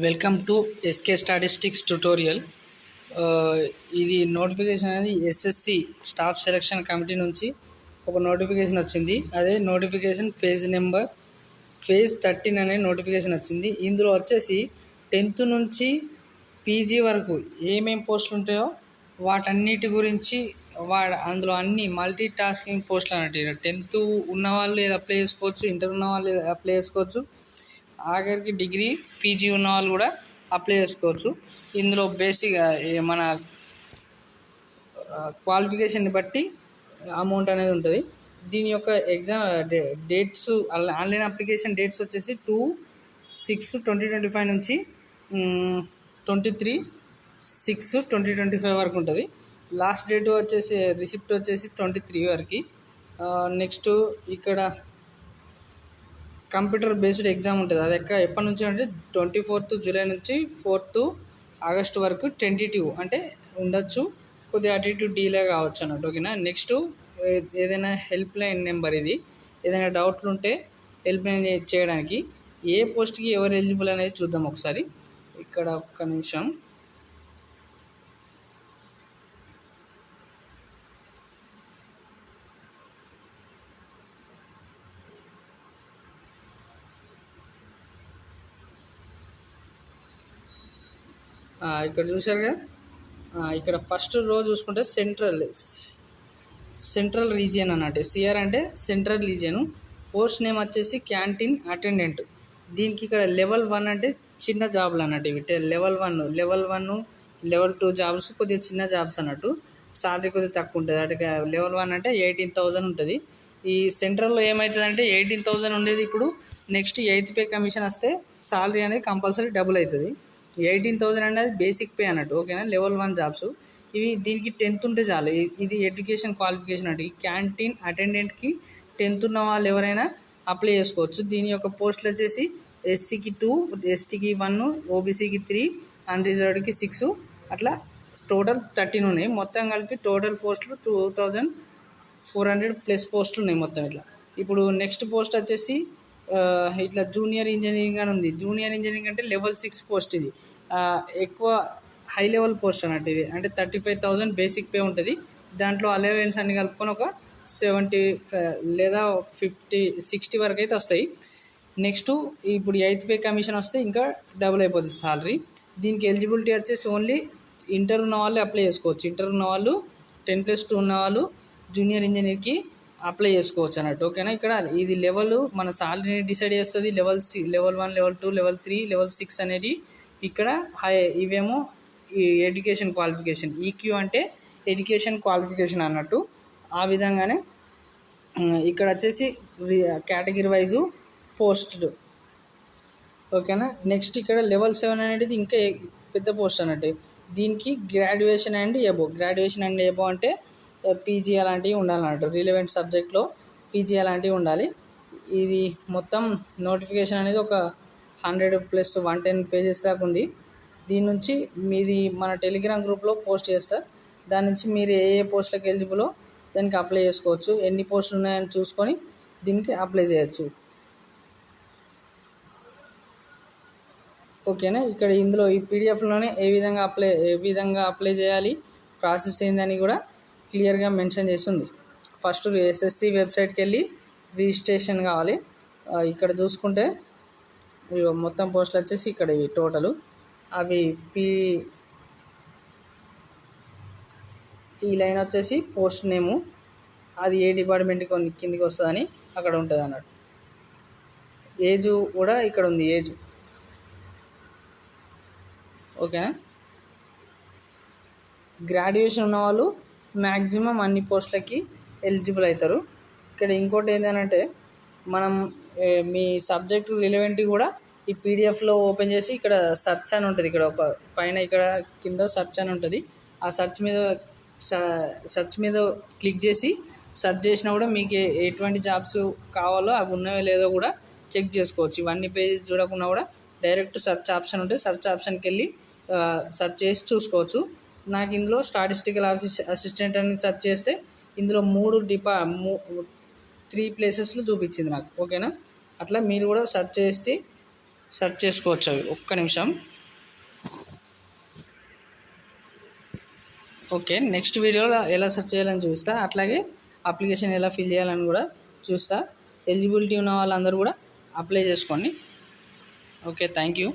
Welcome to S K statistics tutorial. ఇది notification అనేది SSC staff selection committee నుంచి ఒక నోటిఫికేషన్ వచ్చింది. అదే నోటిఫికేషన్ ఫేజ్ 13 అనే నోటిఫికేషన్ వచ్చింది. ఇందులో వచ్చేసి 10th నుంచి పీజీ వరకు ఏమేం పోస్టులు ఉంటాయో వాటన్నిటి గురించి అందులో అన్ని మల్టీ టాస్కింగ్ పోస్టులు అన్నట్టు. 10th ఉన్నవాళ్ళు అప్లై చేసుకోవచ్చు, ఇంటర్ ఉన్న వాళ్ళు అప్లై చేసుకోవచ్చు, ఆఖరికి డిగ్రీ పీజీ ఉన్న వాళ్ళు కూడా అప్లై చేసుకోవచ్చు. ఇందులో బేసిక్గా మన క్వాలిఫికేషన్ని బట్టి అమౌంట్ అనేది ఉంటుంది. దీని యొక్క exam dates online application dates వచ్చేసి 2/6/2025 నుంచి 23/6/2025 వరకు ఉంటుంది. లాస్ట్ డేట్ వచ్చేసి రిసిప్ట్ వచ్చేసి 23 వరకు. నెక్స్ట్ ఇక్కడ కంప్యూటర్ బేస్డ్ ఎగ్జామ్ ఉంటుంది. అది ఎప్పటి నుంచి అంటే 24th జూలై నుంచి 4th ఆగస్టు వరకు టెంటేటివ్ అంటే ఉండొచ్చు, కొద్దిగా అటు ఇటు డీలే కావచ్చు అన్నట్టు. ఓకేనా. నెక్స్ట్ ఏదైనా హెల్ప్ లైన్ నెంబర్, ఇది ఏదైనా డౌట్లు ఉంటే హెల్ప్ లైన్ చేయడానికి ఏ పోస్ట్కి ఎవరు ఎలిజిబుల్ అనేది చూద్దాం ఒకసారి. ఇక్కడ ఒక్క నిమిషం. ఇక్కడ చూసారుగా, ఇక్కడ ఫస్ట్ రోజు చూసుకుంటే సెంట్రల్ రీజియన్ అన్నట్టు. సిఆర్ అంటే సెంట్రల్ రీజియన్. పోస్ట్ నేమ్ వచ్చేసి క్యాంటీన్ అటెండెంట్. దీనికి ఇక్కడ లెవెల్ 1 అంటే చిన్న జాబ్లు అన్నట్టు. ఇవి లెవెల్ 1, లెవెల్ 2 జాబ్స్ కొద్దిగా చిన్న జాబ్స్ అన్నట్టు. సాలరీ కొద్దిగా తక్కువ ఉంటుంది. అటు లెవెల్ 1 అంటే 18,000 ఉంటుంది. ఈ సెంట్రల్లో ఏమవుతుందంటే 18,000 ఉండేది ఇప్పుడు నెక్స్ట్ 8th పే కమిషన్ వస్తే సాలరీ అనేది కంపల్సరీ డబుల్ అవుతుంది. 18,000 అనేది బేసిక్ పే అన్నట్టు. ఓకేనా. లెవెల్ 1 జాబ్స్ ఇవి. దీనికి 10th ఉంటే చాలు. ఇది ఎడ్యుకేషన్ క్వాలిఫికేషన్ అంటే. ఈ క్యాంటీన్ అటెండెంట్కి 10th ఉన్న వాళ్ళు ఎవరైనా అప్లై చేసుకోవచ్చు. దీని యొక్క పోస్టులు వచ్చేసి ఎస్సీకి 2, ఎస్టీకి 1, ఓబీసీకి 3, అన్రిజర్వ్డ్కి 6, అట్లా టోటల్ 13 ఉన్నాయి. మొత్తం కలిపి టోటల్ పోస్టులు 2,400+ పోస్టులు ఉన్నాయి మొత్తం ఇట్లా. ఇప్పుడు నెక్స్ట్ పోస్ట్ వచ్చేసి ఇట్లా జూనియర్ ఇంజనీరింగ్ అని ఉంది. జూనియర్ ఇంజనీరింగ్ అంటే లెవెల్ 6 పోస్ట్. ఇది ఎక్కువ హై లెవెల్ పోస్ట్ అన్నట్టు. ఇది అంటే 35,000 బేసిక్ పే ఉంటుంది. దాంట్లో అలవెన్స్ అన్ని కలుపుకొని ఒక 70 లేదా 60 వరకు అయితే వస్తాయి. నెక్స్ట్ ఇప్పుడు 8th పే కమిషన్ వస్తే ఇంకా డబుల్ అయిపోతుంది సాలరీ. దీనికి ఎలిజిబిలిటీ వచ్చేసి ఓన్లీ ఇంటర్ ఉన్న వాళ్ళు అప్లై చేసుకోవచ్చు. ఇంటర్ ఉన్న వాళ్ళు 10+2 ఉన్న వాళ్ళు జూనియర్ ఇంజనీర్కి అప్లై చేసుకోవచ్చు అన్నట్టు. ఓకేనా. ఇక్కడ ఇది లెవెల్ మన సాలరీని డిసైడ్ చేస్తుంది. లెవెల్ 1, లెవెల్ 2, లెవెల్ 3, లెవెల్ 6 అనేది ఇక్కడ ఇవేమో ఈ ఎడ్యుకేషన్ క్వాలిఫికేషన్. ఈక్యూ అంటే ఎడ్యుకేషన్ క్వాలిఫికేషన్ అన్నట్టు. ఆ విధంగానే ఇక్కడ వచ్చేసి కేటగిరీ వైజు పోస్టులు. ఓకేనా. నెక్స్ట్ ఇక్కడ లెవెల్ 7 అనేది ఇంకా పెద్ద పోస్ట్ అన్నట్టు. దీనికి గ్రాడ్యుయేషన్ అండ్ ఎబో అంటే పీజీ అలాంటివి ఉండాలన్నట్టు. రిలవెంట్ సబ్జెక్ట్లో పీజీ అలాంటివి ఉండాలి. ఇది మొత్తం నోటిఫికేషన్ అనేది ఒక 100+ 110 పేజెస్ దాకా ఉంది. దీని నుంచి మీది మన టెలిగ్రామ్ గ్రూప్లో పోస్ట్ చేస్తా. దాని నుంచి మీరు ఏ పోస్టులకు ఎలిజిబులో దానికి అప్లై చేసుకోవచ్చు. ఎన్ని పోస్టులు ఉన్నాయని చూసుకొని దీనికి అప్లై చేయొచ్చు. ఓకేనా. ఇక్కడ ఇందులో ఈ పీడిఎఫ్లోనే ఏ విధంగా అప్లై చేయాలి, ప్రాసెస్ ఏందని కూడా క్లియర్గా మెన్షన్ చేస్తుంది. ఫస్ట్ ఎస్ఎస్సి వెబ్సైట్కి వెళ్ళి రిజిస్ట్రేషన్ కావాలి. ఇక్కడ చూసుకుంటే మొత్తం పోస్టులు వచ్చేసి ఇక్కడ ఇవి టోటలు. అవి ఈ లైన్ వచ్చేసి పోస్ట్ నేము, అది ఏ డిపార్ట్మెంట్కి కిందికి వస్తుందని అక్కడ ఉంటుంది అన్నట్టు. ఏజు కూడా ఇక్కడ ఉంది, ఏజు. ఓకేనా. గ్రాడ్యుయేషన్ ఉన్నవాళ్ళు మ్యాక్సిమం అన్ని పోస్టులకి ఎలిజిబుల్ అవుతారు. ఇక్కడ ఇంకోటి ఏంటంటే మనం మీ సబ్జెక్టు రిలవెంట్ కూడా ఈ పీడిఎఫ్లో ఓపెన్ చేసి ఇక్కడ సెర్చ్ అని ఉంటుంది. ఇక్కడ ఒక పైన ఇక్కడ కింద సెర్చ్ అని ఉంటుంది. ఆ సెర్చ్ మీద క్లిక్ చేసి సెర్చ్ చేసినా కూడా మీకు ఎటువంటి జాబ్స్ కావాలో అవి ఉన్నాయో లేదో కూడా చెక్ చేసుకోవచ్చు. ఇవన్నీ పేజెస్ చూడకుండా కూడా డైరెక్ట్ సెర్చ్ ఆప్షన్ ఉంటే సెర్చ్ ఆప్షన్కి వెళ్ళి సెర్చ్ చేసి చూసుకోవచ్చు. నాకు ఇందులో స్టాటిస్టికల్ అసిస్టెంట్ అని సెర్చ్ చేస్తే ఇందులో 3 ప్లేసెస్లో చూపించింది నాకు. ఓకేనా. అట్లా మీరు కూడా సెర్చ్ చేసి సెర్చ్ చేసుకోవచ్చు అవి. ఒక్క నిమిషం. ఓకే, నెక్స్ట్ వీడియోలో ఎలా సెర్చ్ చేయాలని చూస్తా, అట్లాగే అప్లికేషన్ ఎలా ఫిల్ చేయాలని కూడా చూస్తా. ఎలిజిబిలిటీ ఉన్న వాళ్ళందరూ కూడా అప్లై చేసుకోండి. Okay, thank you.